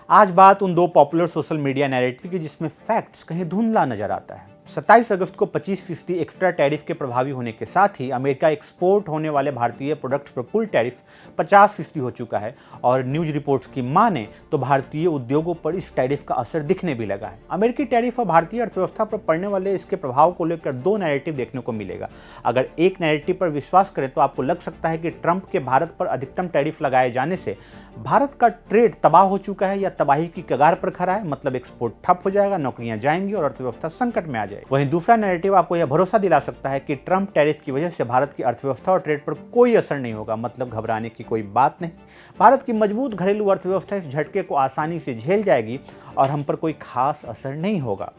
आज बात उन दो पॉपुलर सोशल मीडिया नैरेटिव की जिसमें फैक्ट्स कहीं धुंधला नजर आता है। 27 अगस्त को 25% एक्स्ट्रा टैरिफ के प्रभावी होने के साथ ही अमेरिका एक्सपोर्ट होने वाले भारतीय प्रोडक्ट्स पर कुल टैरिफ 50% हो चुका है और न्यूज रिपोर्ट्स की माने तो भारतीय उद्योगों पर इस टैरिफ का असर दिखने भी लगा है। अमेरिकी टैरिफ और भारतीय अर्थव्यवस्था पर पड़ने वाले इसके प्रभाव को लेकर दो नैरेटिव देखने को मिलेगा। अगर एक नैरेटिव पर विश्वास करें तो आपको लग सकता है कि ट्रंप के भारत पर अधिकतम टैरिफ लगाए जाने से भारत का ट्रेड तबाह हो चुका है या तबाही की कगार पर खड़ा है, मतलब एक्सपोर्ट ठप हो जाएगा, नौकरियां जाएंगी और अर्थव्यवस्था संकट में आ जाएगी। वहीं दूसरा नैरेटिव आपको यह भरोसा दिला सकता है कि ट्रंप टैरिफ की वजह से भारत की अर्थव्यवस्था और ट्रेड पर कोई असर नहीं होगा, मतलब घबराने की कोई बात नहीं। भारत की मजबूत घरेलू अर्थव्यवस्था इस झटके को आसानी से झेल जाएगी और हम पर कोई खास असर नहीं होगा।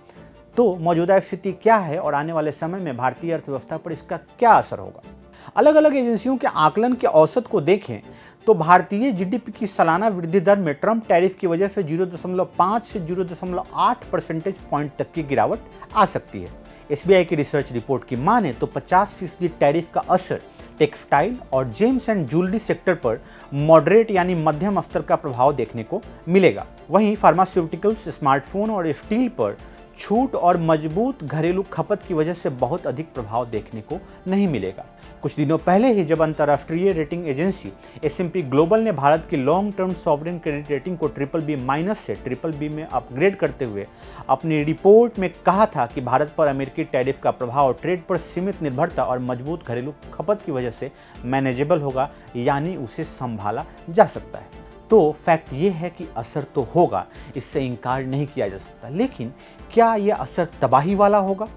तो मौजूदा स्थिति क्या है और आने वाले समय में भारतीय अर्थव्यवस्था पर इसका क्या असर होगा? अलग अलग एजेंसियों के आकलन के औसत को देखें तो भारतीय जीडीपी की सालाना वृद्धि दर में ट्रंप टैरिफ की वजह से 0.5 से 0.8 परसेंटेज पॉइंट तक की गिरावट आ सकती है। एसबीआई की रिसर्च रिपोर्ट की माने तो 50% टैरिफ का असर टेक्सटाइल और जेम्स एंड ज्वेलरी सेक्टर पर मॉडरेट यानी मध्यम स्तर का प्रभाव देखने को मिलेगा। वहीं फार्मास्यूटिकल्स, स्मार्टफोन और स्टील पर छूट और मजबूत घरेलू खपत की वजह से बहुत अधिक प्रभाव देखने को नहीं मिलेगा। कुछ दिनों पहले ही जब अंतर्राष्ट्रीय रेटिंग एजेंसी S&P ग्लोबल ने भारत की long term sovereign credit rating को BBB- से BBB में अपग्रेड करते हुए अपनी रिपोर्ट में कहा था कि भारत पर अमेरिकी टैरिफ का प्रभाव ट्रेड पर सीमित निर्भरता और मजबूत घरेलू खपत की वजह से मैनेजेबल होगा, यानी उसे संभाला जा सकता है। तो फैक्ट ये है कि असर तो होगा, इससे इनकार नहीं किया जा सकता, लेकिन क्या यह असर तबाही वाला होगा?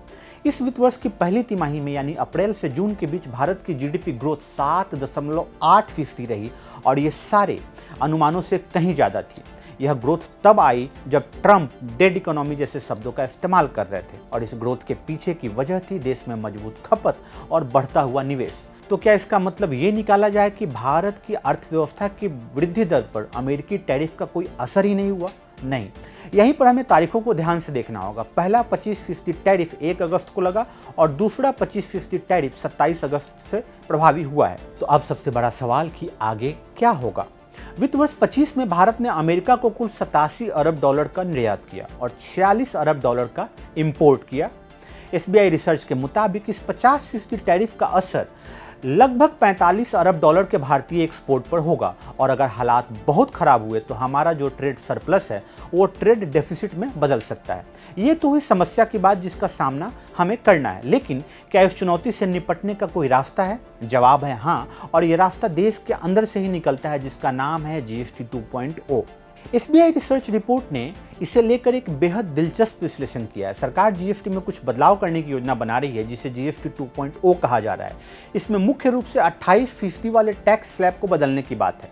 इस वित्त वर्ष की पहली तिमाही में यानी अप्रैल से जून के बीच भारत की जीडीपी ग्रोथ 7.8% रही और ये सारे अनुमानों से कहीं ज़्यादा थी। यह ग्रोथ तब आई जब ट्रंप डेड इकोनॉमी जैसे शब्दों का इस्तेमाल कर रहे थे और इस ग्रोथ के पीछे की वजह थी देश में मजबूत खपत और बढ़ता हुआ निवेश। तो क्या इसका मतलब ये निकाला जाए कि भारत की अर्थव्यवस्था की वृद्धि दर पर अमेरिकी टैरिफ का कोई असर ही नहीं हुआ? नहीं, यहीं पर हमें तारीखों को ध्यान से देखना होगा। पहला 25% टैरिफ 1 अगस्त को लगा और दूसरा 25% टैरिफ 27 अगस्त से प्रभावी हुआ है। तो अब सबसे बड़ा सवाल कि आगे क्या होगा? वित्त वर्ष 25 में भारत ने अमेरिका को कुल 87 अरब डॉलर का निर्यात किया और 46 अरब डॉलर का इंपोर्ट किया। एसबीआई रिसर्च के मुताबिक इस 50% टैरिफ का असर लगभग 45 अरब डॉलर के भारतीय एक्सपोर्ट पर होगा और अगर हालात बहुत खराब हुए तो हमारा जो ट्रेड सरप्लस है वो ट्रेड डेफिसिट में बदल सकता है। ये तो हुई समस्या की बात जिसका सामना हमें करना है, लेकिन क्या इस चुनौती से निपटने का कोई रास्ता है? जवाब है हाँ, और ये रास्ता देश के अंदर से ही निकलता है जिसका नाम है जीएसटी 2.0। एसबीआई रिसर्च रिपोर्ट ने इसे लेकर एक बेहद दिलचस्प विश्लेषण किया है। सरकार जीएसटी में कुछ बदलाव करने की योजना बना रही है जिसे जीएसटी 2.0 कहा जा रहा है। इसमें मुख्य रूप से 28% वाले टैक्स स्लैब को बदलने की बात है।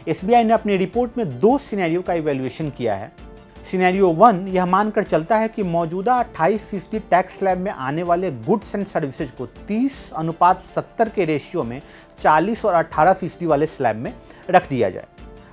एसबीआई ने अपनी रिपोर्ट में 2 सिनेरियो का इवैल्यूएशन किया है। सिनेरियो 1 यह मानकर चलता है कि मौजूदा 28% टैक्स स्लैब में आने वाले गुड्स एंड सर्विसेज को 30:70 के रेशियो में 40 और 18% वाले स्लैब में रख दिया जाए।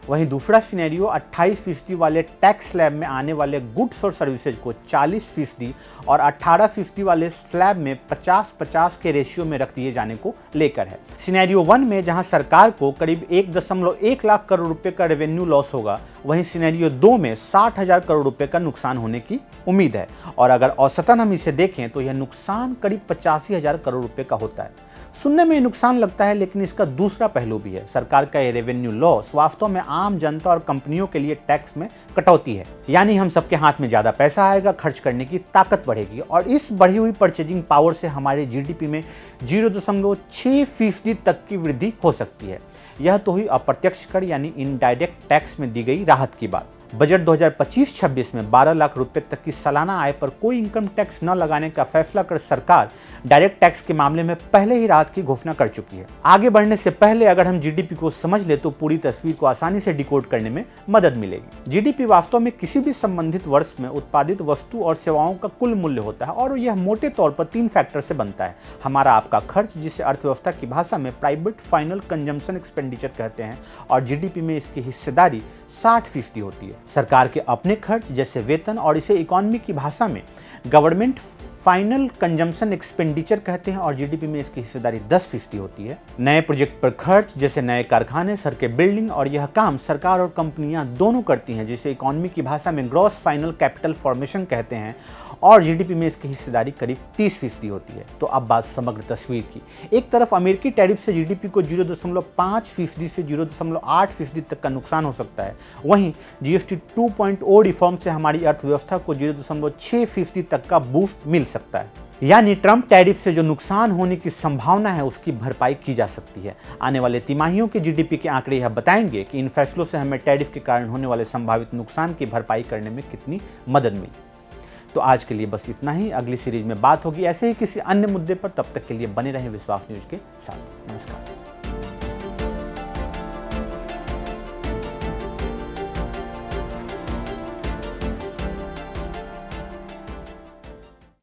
वहीं दूसरा सिनेरियो 28% वाले टैक्स स्लैब में आने वाले गुड्स और सर्विसेज को 40% और 18% वाले स्लैब में 50-50 के रेशियो में रख दिए जाने को लेकर है। सिनेरियो 1 में जहां सरकार को करीब 1.1 लाख करोड़ रुपए का रेवेन्यू लॉस होगा, वहीं सिनेरियो 2 में 60,000 करोड़ रुपए का नुकसान होने की उम्मीद है और अगर औसतन हम इसे देखें तो यह नुकसान करीब 85,000 करोड़ रुपए का होता है। सुनने में नुकसान लगता है, लेकिन इसका दूसरा पहलू भी है। सरकार का ये रेवेन्यू लॉस वास्तव में आम जनता और कंपनियों के लिए टैक्स में कटौती है, यानी हम सबके हाथ में ज्यादा पैसा आएगा, खर्च करने की ताकत बढ़ेगी और इस बढ़ी हुई परचेजिंग पावर से हमारे जीडीपी में 0.6% तक की वृद्धि हो सकती है। यह तो हुई अप्रत्यक्ष कर यानी इनडायरेक्ट टैक्स में दी गई राहत की बात। बजट 2025-26 में 12 लाख रुपए तक की सालाना आय पर कोई इनकम टैक्स न लगाने का फैसला कर सरकार डायरेक्ट टैक्स के मामले में पहले ही राहत की घोषणा कर चुकी है। आगे बढ़ने से पहले अगर हम जीडीपी को समझ ले तो पूरी तस्वीर को आसानी से डिकोड करने में मदद मिलेगी। जीडीपी वास्तव में किसी भी संबंधित वर्ष में उत्पादित वस्तु और सेवाओं का कुल मूल्य होता है और यह मोटे तौर पर 3 फैक्टर से बनता है। हमारा आपका खर्च, जिसे अर्थव्यवस्था की भाषा में प्राइवेट फाइनल कंजम्पशन एक्सपेंडिचर कहते हैं, और जीडीपी में इसकी हिस्सेदारी 60% होती है। सरकार के अपने खर्च जैसे वेतन और इसे इकोनॉमी की भाषा में गवर्नमेंट फाइनल कंजम्पशन एक्सपेंडिचर कहते हैं और जीडीपी में इसकी हिस्सेदारी 10% होती है। नए प्रोजेक्ट पर खर्च जैसे नए कारखाने, सड़कें, बिल्डिंग और यह काम सरकार और कंपनियां दोनों करती हैं, जिसे इकोनॉमी की भाषा में ग्रॉस फाइनल कैपिटल फॉर्मेशन कहते हैं और जीडीपी में इसकी हिस्सेदारी करीब 30% होती है। तो अब बात समग्र तस्वीर की। एक तरफ अमेरिकी टैरिफ से जीडीपी को 0.5% से 0.8% तक का नुकसान हो सकता है, वहीं जीएसटी 2.0 रिफॉर्म से हमारी अर्थव्यवस्था को 0.6% तक का बूस्ट मिल सकता है। यानी ट्रंप टैरिफ से जो नुकसान होने की संभावना है उसकी भरपाई की जा सकती है। आने वाले तिमाहियों के जीडीपी के आंकड़े यह बताएंगे कि इन फैसलों से हमें टैरिफ के कारण होने वाले संभावित नुकसान की भरपाई करने में कितनी मदद मिली। तो आज के लिए बस इतना ही। अगली सीरीज में बात होगी ऐसे ही किसी अन्य मुद्दे पर। तब तक के लिए बने रहें विश्वास न्यूज के साथ। नमस्कार।